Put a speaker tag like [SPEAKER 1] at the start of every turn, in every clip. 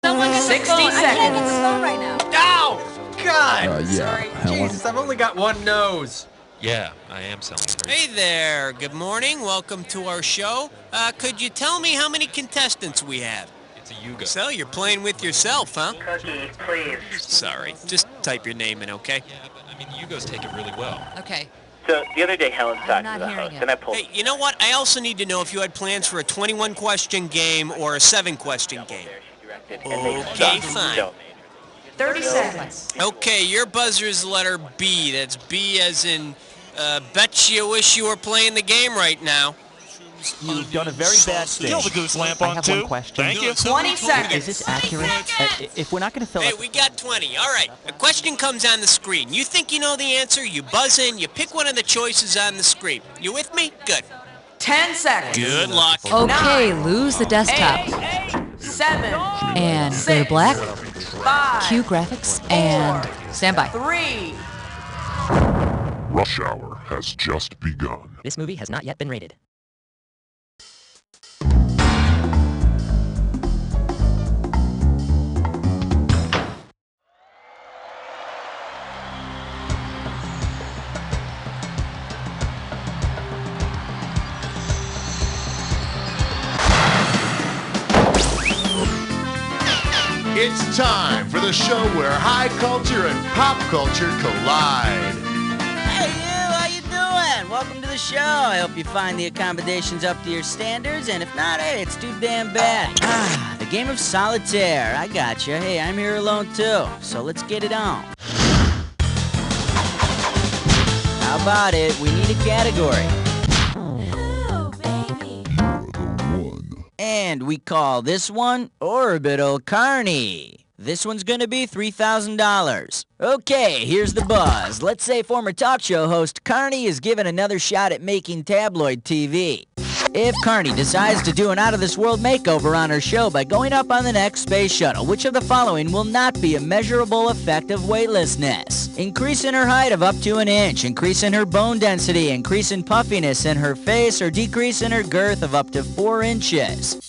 [SPEAKER 1] Someone get the
[SPEAKER 2] 60
[SPEAKER 1] phone. I can't get
[SPEAKER 2] seconds.
[SPEAKER 1] the phone right now.
[SPEAKER 3] Ow! God!
[SPEAKER 4] Yeah,
[SPEAKER 3] Sorry.
[SPEAKER 4] Helen.
[SPEAKER 3] Jesus, I've only got one nose.
[SPEAKER 5] Yeah, I am selling fruit.
[SPEAKER 6] Hey there, good morning, welcome to our show. Could you tell me how many contestants we have?
[SPEAKER 5] It's a Yugo.
[SPEAKER 6] So, you're playing with yourself, huh?
[SPEAKER 2] Cookie, please.
[SPEAKER 6] Sorry, just type your name in, okay?
[SPEAKER 5] Yeah, but I mean, Yugos take it really well.
[SPEAKER 1] Okay.
[SPEAKER 2] So, the other day, Helen talked
[SPEAKER 1] not
[SPEAKER 2] to the
[SPEAKER 1] hearing
[SPEAKER 2] host,
[SPEAKER 1] it.
[SPEAKER 2] and I pulled...
[SPEAKER 6] Hey, you know what? I also need to know if you had plans for a 21-question game or a 7-question game. Okay, fine.
[SPEAKER 1] 30 seconds.
[SPEAKER 6] Okay, your buzzer is letter B. That's B as in, bet you wish you were playing the game right now.
[SPEAKER 7] You've done a very bad thing.
[SPEAKER 5] Kill the goose lamp
[SPEAKER 7] I
[SPEAKER 5] on
[SPEAKER 7] have
[SPEAKER 5] two.
[SPEAKER 7] one question.
[SPEAKER 5] Thank you.
[SPEAKER 1] 20 seconds.
[SPEAKER 7] Is this accurate? If we're not going to fill
[SPEAKER 6] Hey,
[SPEAKER 7] out...
[SPEAKER 6] we got 20. All right. A question comes on the screen. You think you know the answer, you buzz in, you pick one of the choices on the screen. You with me? Good.
[SPEAKER 1] 10 seconds.
[SPEAKER 6] Good luck.
[SPEAKER 8] Okay, lose the desktop.
[SPEAKER 1] 7,
[SPEAKER 8] And go to black,
[SPEAKER 1] 5,
[SPEAKER 8] cue graphics, and stand by.
[SPEAKER 1] 3.
[SPEAKER 9] Rush Hour has just begun.
[SPEAKER 7] This movie has not yet been rated.
[SPEAKER 9] It's time for the show where high culture and pop culture collide.
[SPEAKER 10] Hey, you, how you doing? Welcome to the show. I hope you find the accommodations up to your standards, and if not, hey, it's too damn bad. The game of solitaire. I gotcha. Hey, I'm here alone too, so let's get it on. How about it? We need a category. And we call this one Orbital Carney. This one's gonna be $3,000. Okay, here's the buzz. Let's say former talk show host Carney is given another shot at making tabloid TV. If Carney decides to do an out-of-this-world makeover on her show by going up on the next space shuttle, which of the following will not be a measurable effect of weightlessness? Increase in her height of up to an inch, increase in her bone density, increase in puffiness in her face, or decrease in her girth of up to 4 inches.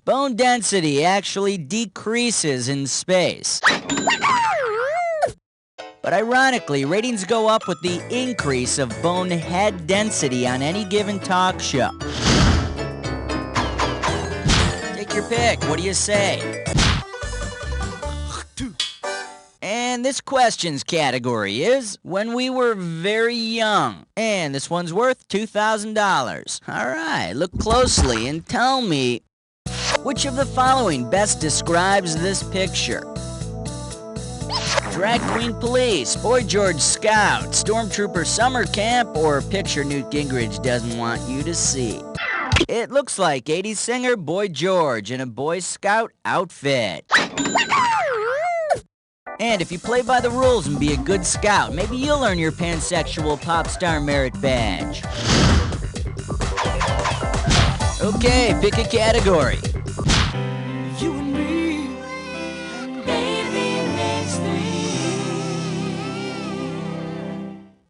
[SPEAKER 10] Bone density actually decreases in space. But ironically, ratings go up with the increase of bone head density on any given talk show. Take your pick. What do you say? And this questions category is when we were very young. And this one's worth $2,000. All right, look closely and tell me which of the following best describes this picture. Drag Queen Police, Boy George Scout, Stormtrooper Summer Camp, or picture Newt Gingrich doesn't want you to see. It looks like 80s singer Boy George in a Boy Scout outfit. And if you play by the rules and be a good scout, maybe you'll earn your pansexual pop star merit badge. Okay, pick a category. You and me, baby, makes three.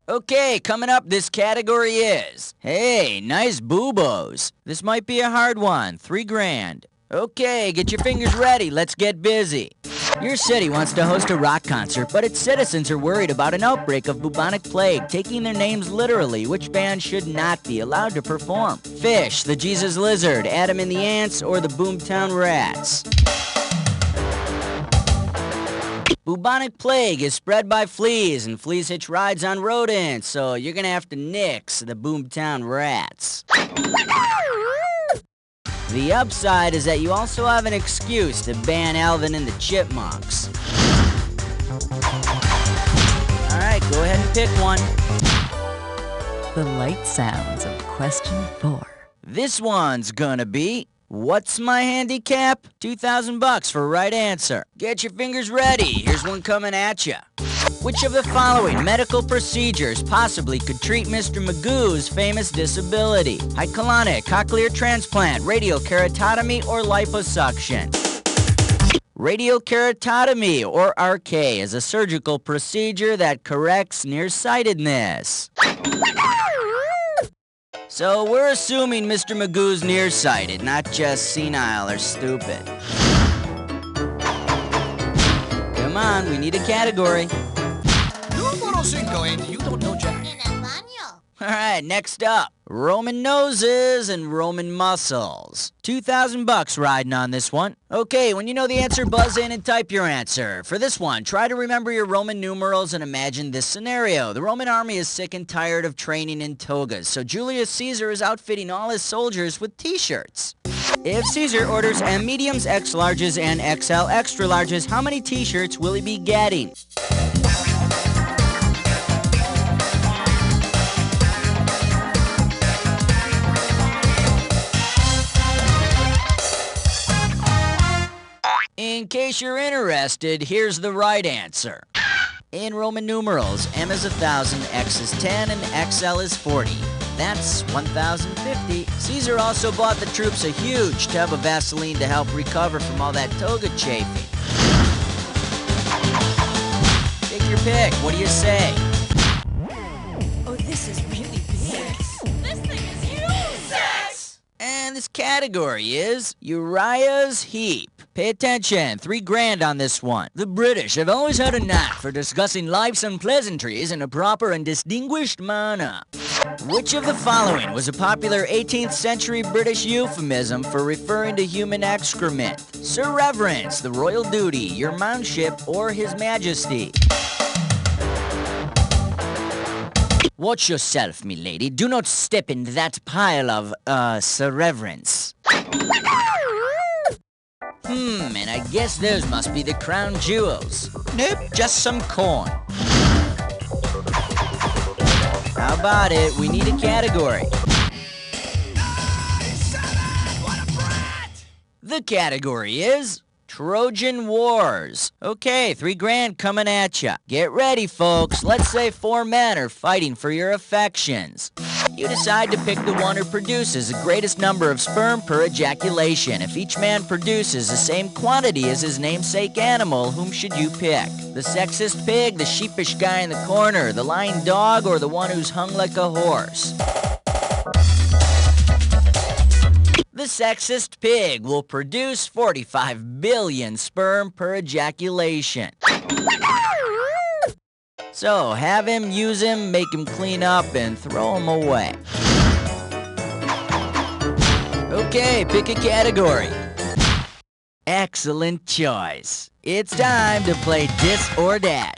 [SPEAKER 10] Okay, coming up, this category is, hey, nice boobos. This might be a hard one, $3,000. Okay, get your fingers ready, let's get busy. Your city wants to host a rock concert, but its citizens are worried about an outbreak of bubonic plague, taking their names literally. Which band should not be allowed to perform? Fish, the Jesus Lizard, Adam and the Ants, or the Boomtown Rats? Bubonic plague is spread by fleas, and fleas hitch rides on rodents, so you're gonna have to nix the Boomtown Rats. The upside is that you also have an excuse to ban Alvin and the Chipmunks. Alright, go ahead and pick one.
[SPEAKER 8] The light sounds of question 4.
[SPEAKER 10] This one's gonna be, what's my handicap? $2,000 for right answer. Get your fingers ready, here's one coming at ya. Which of the following medical procedures possibly could treat Mr. Magoo's famous disability? Hycolonic, cochlear transplant, radiokeratotomy, or liposuction? Radiokeratotomy, or RK, is a surgical procedure that corrects nearsightedness. So we're assuming Mr. Magoo's nearsighted, not just senile or stupid. Come on, we need a category.
[SPEAKER 3] Numero 5, and you don't know Jack.
[SPEAKER 10] All right, next up, Roman noses and Roman muscles. $2,000 riding on this one. Okay, when you know the answer, buzz in and type your answer. For this one, try to remember your Roman numerals and imagine this scenario. The Roman army is sick and tired of training in togas, so Julius Caesar is outfitting all his soldiers with t-shirts. If Caesar orders M mediums, X larges, and XL extra larges, how many t-shirts will he be getting? In case you're interested, here's the right answer. In Roman numerals, M is 1,000, X is 10, and XL is 40. That's 1,050. Caesar also bought the troops a huge tub of Vaseline to help recover from all that toga chafing. Take your pick. What do you say?
[SPEAKER 1] Oh, this is really big. This thing is huge.
[SPEAKER 10] And this category is Uriah's Heap. Pay attention, $3,000 on this one. The British have always had a knack for discussing life's unpleasantries in a proper and distinguished manner. Which of the following was a popular 18th century British euphemism for referring to human excrement? Sir Reverence, the royal duty, your manship, or his majesty? Watch yourself, me lady. Do not step in that pile of, Sir Reverence. And I guess those must be the crown jewels. Nope, just some corn. How about it? We need a category. The category is Trojan Wars. Okay, $3,000 coming at ya. Get ready, folks. Let's say 4 men are fighting for your affections. You decide to pick the one who produces the greatest number of sperm per ejaculation. If each man produces the same quantity as his namesake animal, whom should you pick? The sexist pig, the sheepish guy in the corner, the lying dog, or the one who's hung like a horse? The sexist pig will produce 45 billion sperm per ejaculation. So, have him, use him, make him clean up, and throw him away. Okay, pick a category. Excellent choice. It's time to play Dis or Dat.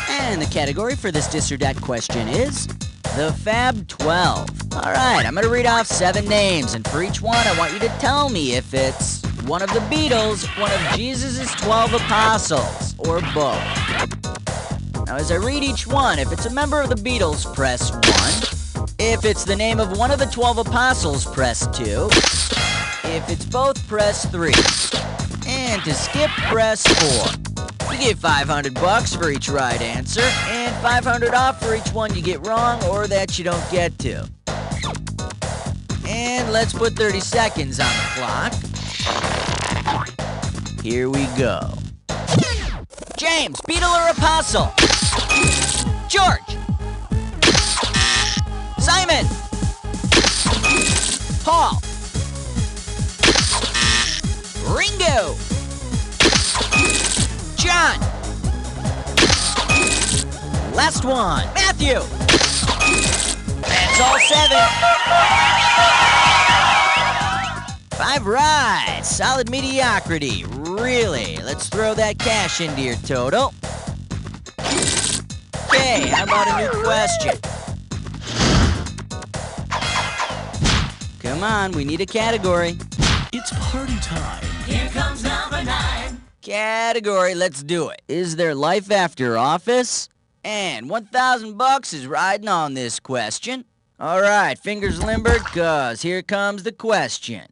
[SPEAKER 10] And the category for this Dis or Dat question is the Fab 12. Alright, I'm gonna read off 7 names, and for each one, I want you to tell me if it's one of the Beatles, one of Jesus' 12 apostles, or both. Now, as I read each one, if it's a member of the Beatles, press 1. If it's the name of one of the 12 apostles, press 2. If it's both, press 3. And to skip, press 4. You get $500 for each right answer, and $500 off for each one you get wrong or that you don't get to. And let's put 30 seconds on the clock. Here we go. James, Beatle or Apostle? George. Simon. Paul. Ringo. John. Last one. Matthew. That's all 7. 5 right. Solid mediocrity. Really. Let's throw that cash into your total. Okay, how about a new question? Come on, we need a category.
[SPEAKER 4] It's party time.
[SPEAKER 1] Here comes number 9.
[SPEAKER 10] Category, let's do it. Is there life after office? And $1,000 is riding on this question. All right, fingers limbered, cause here comes the question.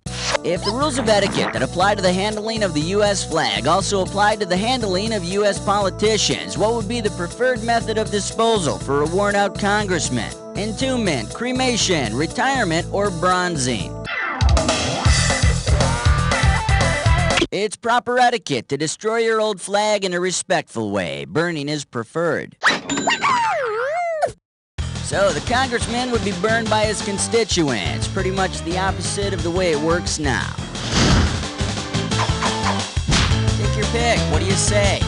[SPEAKER 10] If the rules of etiquette that apply to the handling of the U.S. flag also applied to the handling of U.S. politicians, what would be the preferred method of disposal for a worn-out congressman? Entombment, cremation, retirement, or bronzing? It's proper etiquette to destroy your old flag in a respectful way. Burning is preferred. So the congressman would be burned by his constituents, pretty much the opposite of the way it works now. Take your pick. What do you say?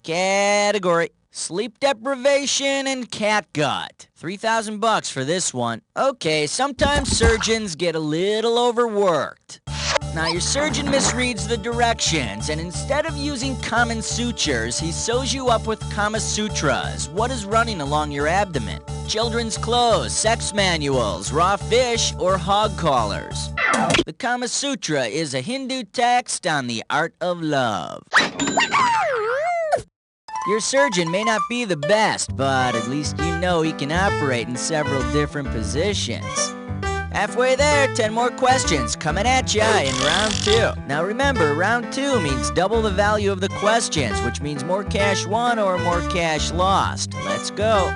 [SPEAKER 10] Category: sleep deprivation and catgut. $3,000 for this one. Okay, sometimes surgeons get a little overworked. Now your surgeon misreads the directions, and instead of using common sutures, he sews you up with Kama Sutras. What is running along your abdomen? Children's clothes, sex manuals, raw fish, or hog collars. The Kama Sutra is a Hindu text on the art of love. Your surgeon may not be the best, but at least you know he can operate in several different positions. Halfway there, 10 more questions coming at ya in round 2. Now remember, round 2 means double the value of the questions, which means more cash won or more cash lost. Let's go.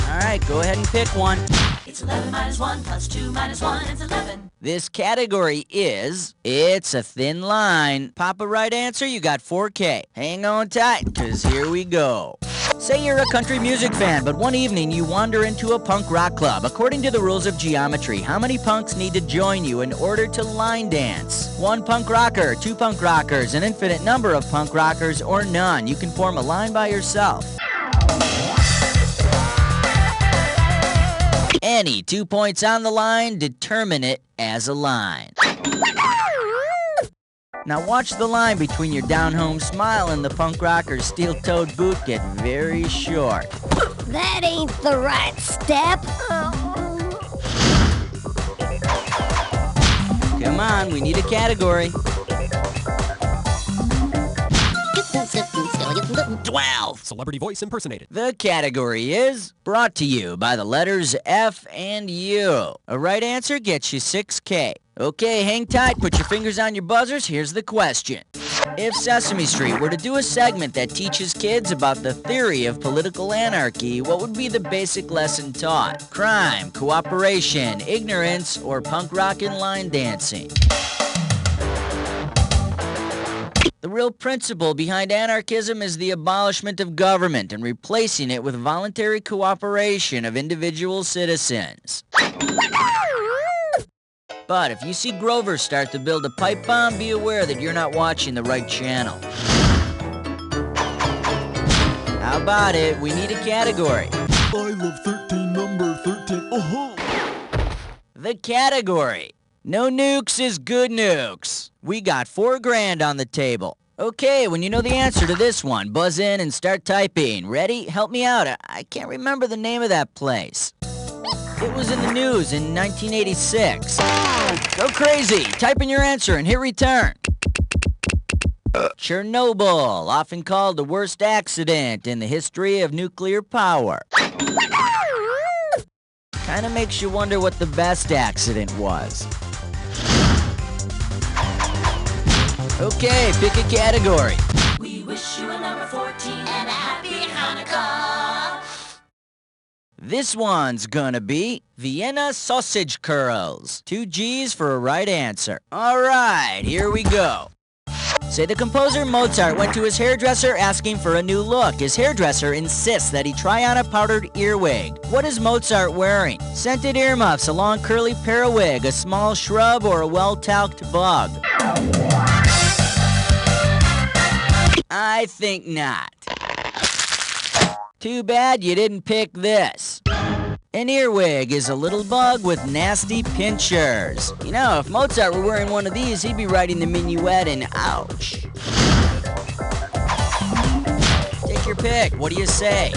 [SPEAKER 10] Alright, go ahead and pick one.
[SPEAKER 1] It's 11 minus 1 plus 2 minus 1 is 11.
[SPEAKER 10] This category is, it's a thin line. Pop a right answer, you got $4K. Hang on tight, cause here we go. Say you're a country music fan, but one evening you wander into a punk rock club. According to the rules of geometry, how many punks need to join you in order to line dance? 1 punk rocker, 2 punk rockers, an infinite number of punk rockers, or none. You can form a line by yourself. Any 2 points on the line, determine it as a line. Now watch the line between your down-home smile and the punk rocker's steel-toed boot get very short.
[SPEAKER 1] That ain't the right step.
[SPEAKER 10] Come on, we need a category.
[SPEAKER 3] 12. Celebrity voice impersonated.
[SPEAKER 10] The category is brought to you by the letters F and U. A right answer gets you 6K. Okay, hang tight, put your fingers on your buzzers. Here's the question. If Sesame Street were to do a segment that teaches kids about the theory of political anarchy, what would be the basic lesson taught? Crime, cooperation, ignorance, or punk rock and line dancing? The real principle behind anarchism is the abolishment of government and replacing it with voluntary cooperation of individual citizens. But if you see Grover start to build a pipe bomb, be aware that you're not watching the right channel. How about it? We need a category.
[SPEAKER 4] I love 13, number 13.
[SPEAKER 10] The category. No nukes is good nukes. We got $4 grand on the table. Okay, when you know the answer to this one, buzz in and start typing. Ready? Help me out. I can't remember the name of that place. It was in the news in 1986. Go crazy. Type in your answer and hit return. Chernobyl, often called the worst accident in the history of nuclear power. Kinda makes you wonder what the best accident was. Okay, pick a category.
[SPEAKER 1] We wish you a number 14 and a happy Hanukkah.
[SPEAKER 10] This one's gonna be Vienna sausage curls. 2 G's for a right answer. All right, here we go. Say the composer Mozart went to his hairdresser asking for a new look. His hairdresser insists that he try on a powdered earwig. What is Mozart wearing? Scented earmuffs, a long curly periwig, a small shrub, or a well-talked bug? I think not. Too bad you didn't pick this. An earwig is a little bug with nasty pinchers. You know, if Mozart were wearing one of these, he'd be writing the minuet in ouch. Take your pick. What do you say?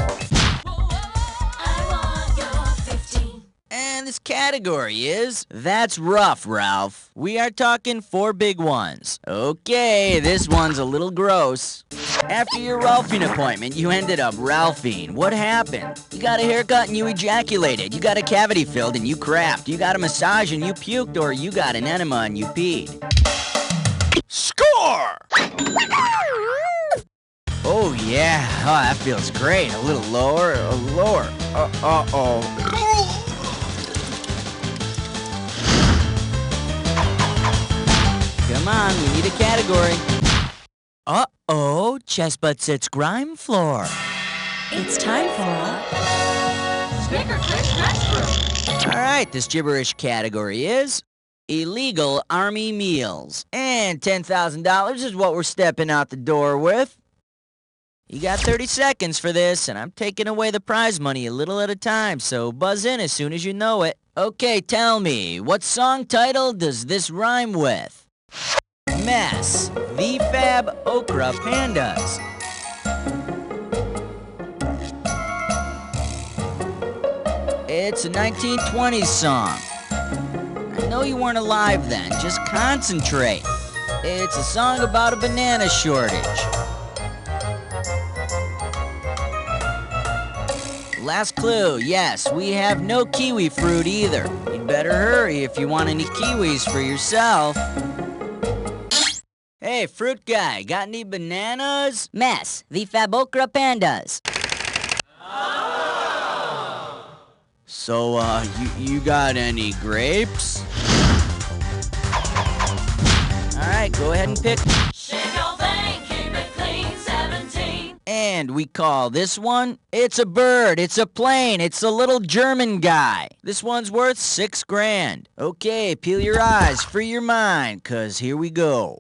[SPEAKER 1] I want your 15.
[SPEAKER 10] And this category is That's Rough, Ralph. We are talking 4 big ones. Okay, this one's a little gross. After your Ralphing appointment, you ended up Ralphing. What happened? You got a haircut and you ejaculated. You got a cavity filled and you crapped. You got a massage and you puked, or you got an enema and you peed.
[SPEAKER 3] Score!
[SPEAKER 10] Oh yeah, oh, that feels great. A little lower, lower. Uh-oh. Come on, we need a category. Uh-oh, Chessbutt sits grime floor.
[SPEAKER 1] It's time for
[SPEAKER 8] Snicker Click Restroom.
[SPEAKER 10] All right, this gibberish category is illegal army meals. And $10,000 is what we're stepping out the door with. You got 30 seconds for this, and I'm taking away the prize money a little at a time, so buzz in as soon as you know it. Okay, tell me, what song title does this rhyme with? Mess, the Fab Okra Pandas. It's a 1920s song. I know you weren't alive then, just concentrate. It's a song about a banana shortage. Last clue, yes, we have no kiwi fruit either. You'd better hurry if you want any kiwis for yourself. Hey, fruit guy, got any bananas?
[SPEAKER 11] Mess, the Fabokra Pandas.
[SPEAKER 10] So, you got any grapes? Alright, go ahead and pick. And we call this one, it's a bird, it's a plane, it's a little German guy. This one's worth $6 grand. Okay, peel your eyes, free your mind, 'cause here we go.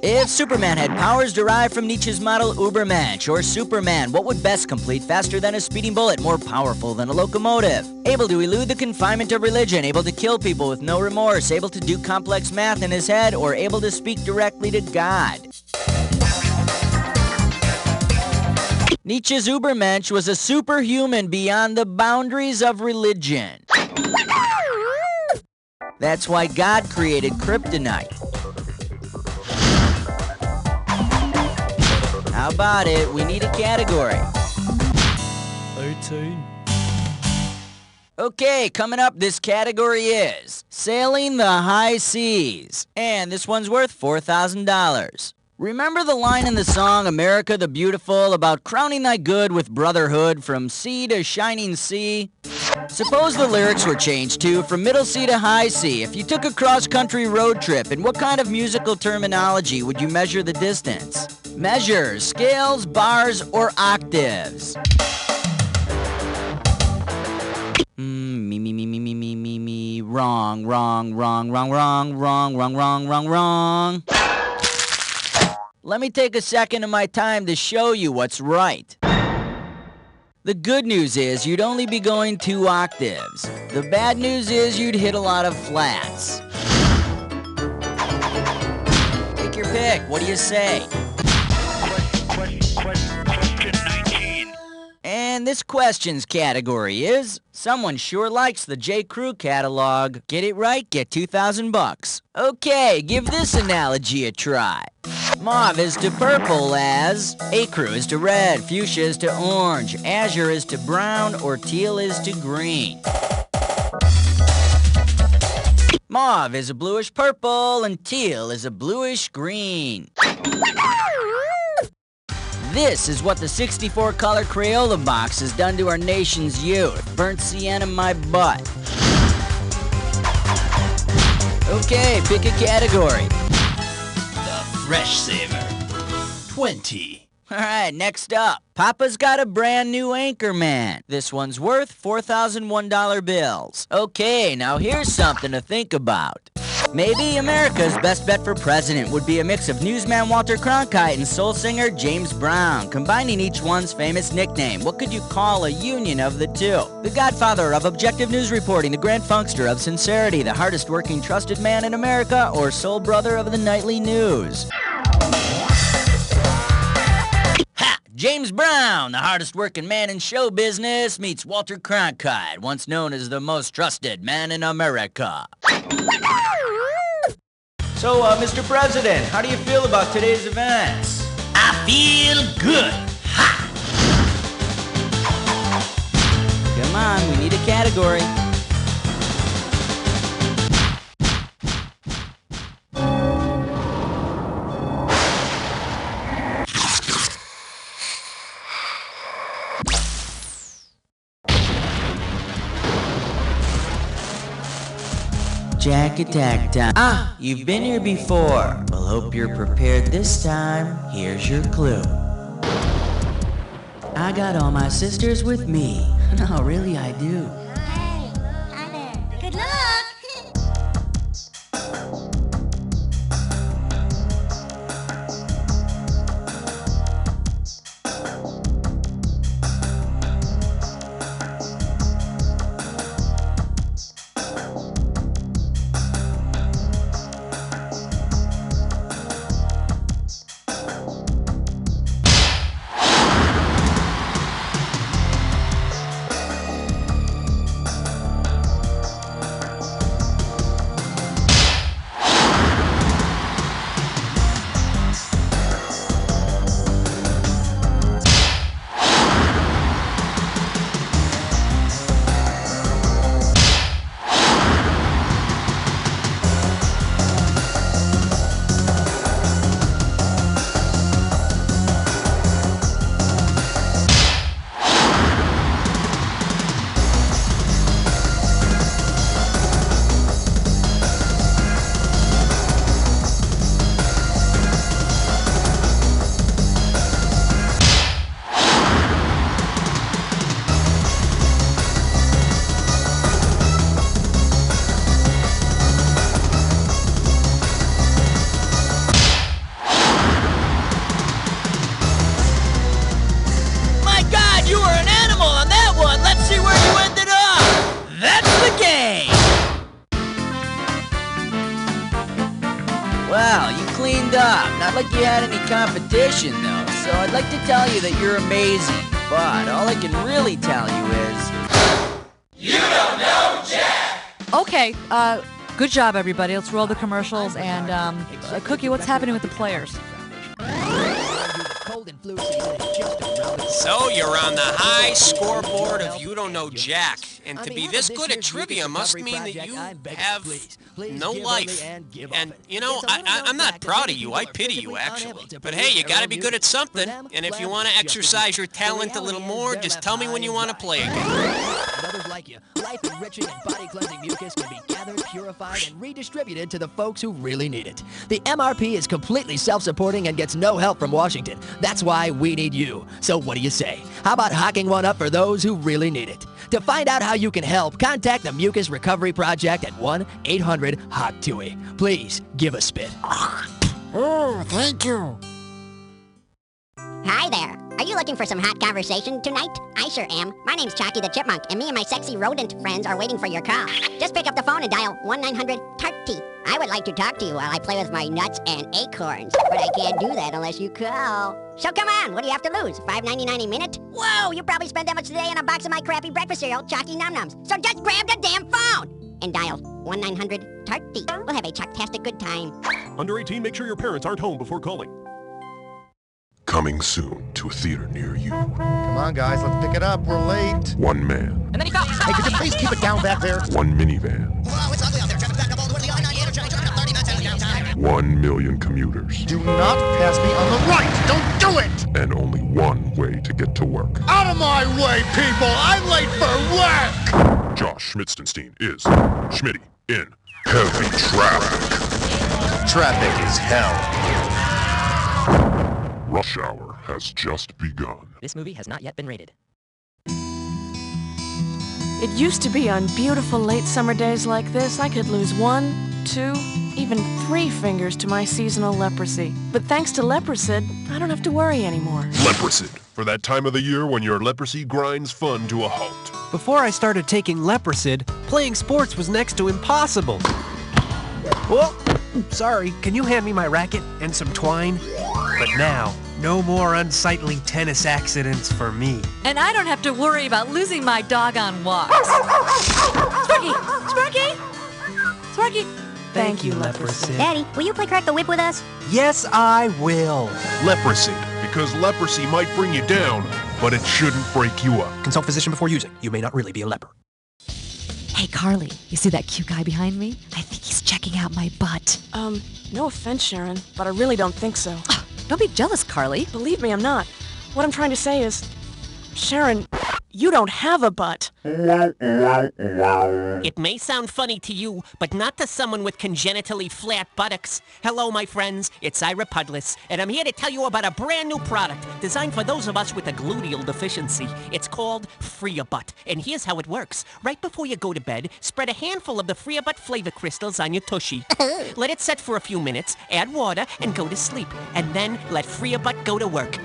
[SPEAKER 10] If Superman had powers derived from Nietzsche's model Ubermensch or Superman, what would best complete faster than a speeding bullet, more powerful than a locomotive? Able to elude the confinement of religion, able to kill people with no remorse, able to do complex math in his head, or able to speak directly to God? Nietzsche's Ubermensch was a superhuman beyond the boundaries of religion. That's why God created kryptonite. How about it? We need a category.
[SPEAKER 4] 18.
[SPEAKER 10] Okay, coming up, this category is Sailing the High Seas. And this one's worth $4,000. Remember the line in the song America the Beautiful about crowning thy good with brotherhood from sea to shining sea? Suppose the lyrics were changed to from middle sea to high sea. If you took a cross-country road trip, in what kind of musical terminology would you measure the distance? Measures, scales, bars, or octaves? Me. Wrong. Let me take a second of my time to show you what's right. The good news is you'd only be going 2 octaves. The bad news is you'd hit a lot of flats. Take your pick. What do you say?
[SPEAKER 12] Question 19.
[SPEAKER 10] And this questions category is someone sure likes the J. Crew catalog. Get it right, get $2,000. Okay, give this analogy a try. Mauve is to purple as Ecru is to red, fuchsia is to orange, azure is to brown, or teal is to green. Mauve is a bluish purple and teal is a bluish green. This is what the 64-color Crayola box has done to our nation's youth. Burnt sienna my butt. Okay, pick a category.
[SPEAKER 3] Fresh Saver. 20.
[SPEAKER 10] All right, next up. Papa's got a brand new Anchorman. This one's worth $4,001 bills. Okay, now here's something to think about. Maybe America's best bet for president would be a mix of newsman Walter Cronkite and soul singer James Brown, combining each one's famous nickname. What could you call a union of the two? The godfather of objective news reporting, the grand funkster of sincerity, the hardest working trusted man in America, or soul brother of the nightly news? Ha! James Brown, the hardest working man in show business, meets Walter Cronkite, once known as the most trusted man in America. So, Mr. President, how do you feel about today's events?
[SPEAKER 3] I feel good. Ha!
[SPEAKER 10] Come on, we need a category. Jack attack time. Ah, you've been here before. Well, hope you're prepared this time. Here's your clue. I got all my sisters with me. No, really, I do.
[SPEAKER 11] Hey, hi there. Good luck.
[SPEAKER 10] Wow, you cleaned up. Not like you had any competition, though. So I'd like to tell you that you're amazing. But all I can really tell you is...
[SPEAKER 13] You don't know Jack!
[SPEAKER 14] Okay, good job, everybody. Let's roll the commercials. And, Cookie, what's happening with the players?
[SPEAKER 6] So you're on the high scoreboard of You Don't Know Jack. And to be this good at trivia must mean that you have no life. And, you know, I'm not proud of you. I pity you, actually. But hey, you gotta be good at something. And if you want to exercise your talent a little more, just tell me when you want to play again.
[SPEAKER 15] Others like you. Life-enriching and body-cleansing mucus can be gathered, purified, and redistributed to the folks who really need it. The MRP is completely self-supporting and gets no help from Washington. That's why we need you. So what do you say? How about hocking one up for those who really need it? To find out how you can help, contact the Mucus Recovery Project at 1-800-HOT-TUI. Please give a spit.
[SPEAKER 16] Oh, thank you.
[SPEAKER 11] Hi there. Are you looking for some hot conversation tonight? I sure am. My name's Chalky the Chipmunk, and me and my sexy rodent friends are waiting for your call. Just pick up the phone and dial 1-900-TART-T. I would like to talk to you while I play with my nuts and acorns, but I can't do that unless you call. So come on, what do you have to lose? $5.99 a minute? Whoa, you probably spent that much today on a box of my crappy breakfast cereal, Chalky Num Nums. So just grab the damn phone and dial 1-900-TART-T. We'll have a chucktastic good time.
[SPEAKER 17] Under 18, make sure your parents aren't home before calling.
[SPEAKER 9] Coming soon to a theater near you.
[SPEAKER 18] Come on, guys, let's pick it up. We're late.
[SPEAKER 9] One man.
[SPEAKER 14] And then he got...
[SPEAKER 18] Hey, could you please keep it down back there?
[SPEAKER 9] One minivan.
[SPEAKER 18] Whoa, it's ugly out there. Traffic back up all the way to the I-90 downtown.
[SPEAKER 9] 1 million commuters.
[SPEAKER 18] Do not pass me on the right. Don't do it.
[SPEAKER 9] And only one way to get to work.
[SPEAKER 18] Out of my way, people. I'm late for work.
[SPEAKER 9] Josh Schmitzenstein is Schmitty in heavy traffic.
[SPEAKER 18] Traffic is hell.
[SPEAKER 9] Rush hour has just begun.
[SPEAKER 7] This movie has not yet been rated.
[SPEAKER 1] It used to be on beautiful late summer days like this, I could lose 1, 2, even 3 fingers to my seasonal leprosy. But thanks to Leprocid, I don't have to worry anymore.
[SPEAKER 9] Leprocid, for that time of the year when your leprosy grinds fun to a halt.
[SPEAKER 19] Before I started taking Leprocid, playing sports was next to impossible. Whoa, sorry, can you hand me my racket and some twine? But now, no more unsightly tennis accidents for me.
[SPEAKER 14] And I don't have to worry about losing my dog on walks. Sparky! Sparky! Sparky!
[SPEAKER 19] Thank you, Leprocid.
[SPEAKER 11] Daddy, will you play Crack the Whip with us?
[SPEAKER 19] Yes, I will.
[SPEAKER 9] Leprocid, because leprosy might bring you down, but it shouldn't break you up.
[SPEAKER 19] Consult physician before using. You may not really be a leper.
[SPEAKER 8] Hey, Carly, you see that cute guy behind me? I think he's checking out my butt.
[SPEAKER 1] No offense, Sharon, but I really don't think so.
[SPEAKER 8] Don't be jealous, Carly.
[SPEAKER 1] Believe me, I'm not. What I'm trying to say is, Sharon, you don't have a butt.
[SPEAKER 6] It may sound funny to you, but not to someone with congenitally flat buttocks. Hello, my friends. It's Ira Pudless, and I'm here to tell you about a brand new product designed for those of us with a gluteal deficiency. It's called Free-A-Butt, and here's how it works. Right before you go to bed, spread a handful of the Free-A-Butt flavor crystals on your tushy. Let it set for a few minutes, add water, and go to sleep. And then let Free-A-Butt go to work.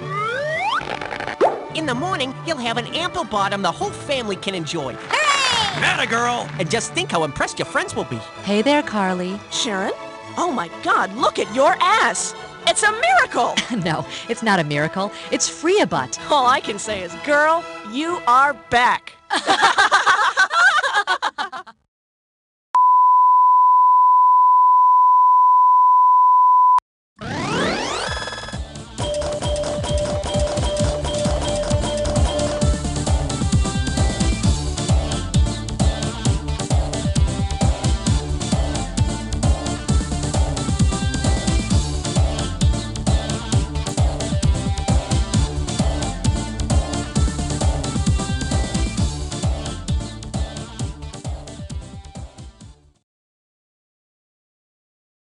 [SPEAKER 6] In the morning, you'll have an ample bottom the whole family can enjoy. Hooray! Atta girl! And just think how impressed your friends will be.
[SPEAKER 14] Hey there, Carly.
[SPEAKER 1] Sharon? Oh my God, look at your ass! It's a miracle!
[SPEAKER 14] No, it's not a miracle. It's Free-A-Butt.
[SPEAKER 1] All I can say is, girl, you are back.